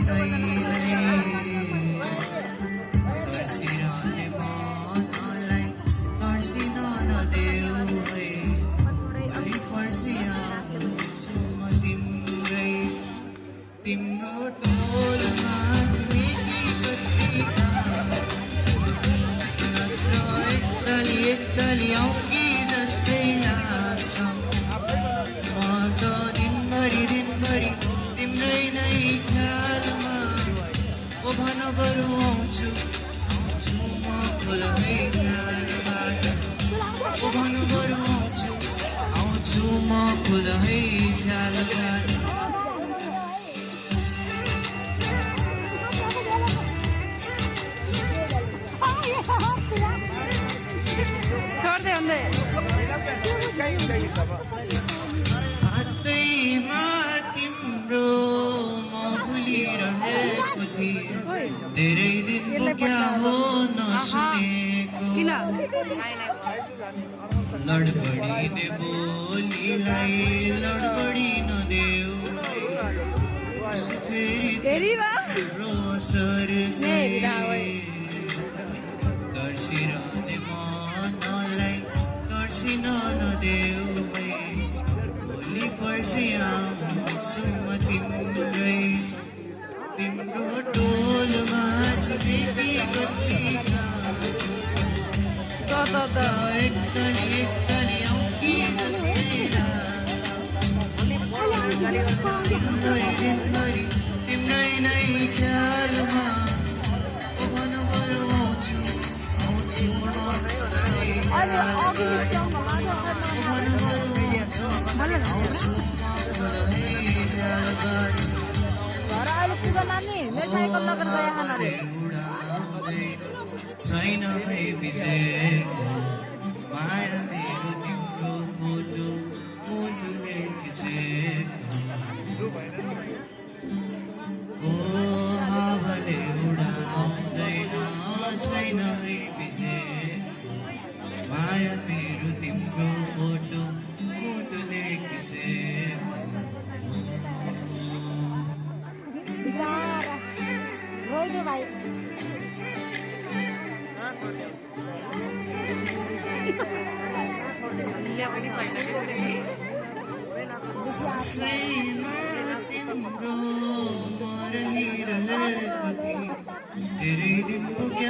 कहिल्यै तर्सिरहने मनलाई तर्सिन नदेऊ है भोलि पर्सि आउँछु म तिम्रै तिम्रो टोलमा छिमेकी कतिका नत्र एकदली औकी जस्तै लाग्छ म त दिनभरि तिम्रै नै ख्यालमा ओ भन बरु आउँछु म खुलै ख्यालबाट ओ भन बरु आउँछु म खुलै ख्यालबाट छोड़ दे हमने हातैमा तिम्रो म भुलिरहेको थिएँ धेरै दिन पुग्या हो नसुनेको लडबडिने बोलीलाई लडबडी नदेऊ फेरि तिम्रो असर तर्सिरहने मनलाई तर्सिन नदेऊ है भोलि पर्सि आउँछु म तिम्रै तिम्रो टोलमा छिमेकी कतिका एकदली औकी जस्तै लाग्छ दिनभरि तिम्रै नै ख्यालमा ओ भन बरु आउँछु म खुलै ख्यालबाट ओ भन बरु आउँछु म खुलै ख्यालबाट छैन है बिजेको माया मेरो तिम्रो फोटो मुटुले खिचेको ओ हावाले उडाउँदैन छैन है बिजेको माया मेरो तिम्रो फोटो मुटुले खिचेको रोइदे भाइ ससैमा तिम्रो म रहिरहेको थिएँ धेरै दिन पुग्या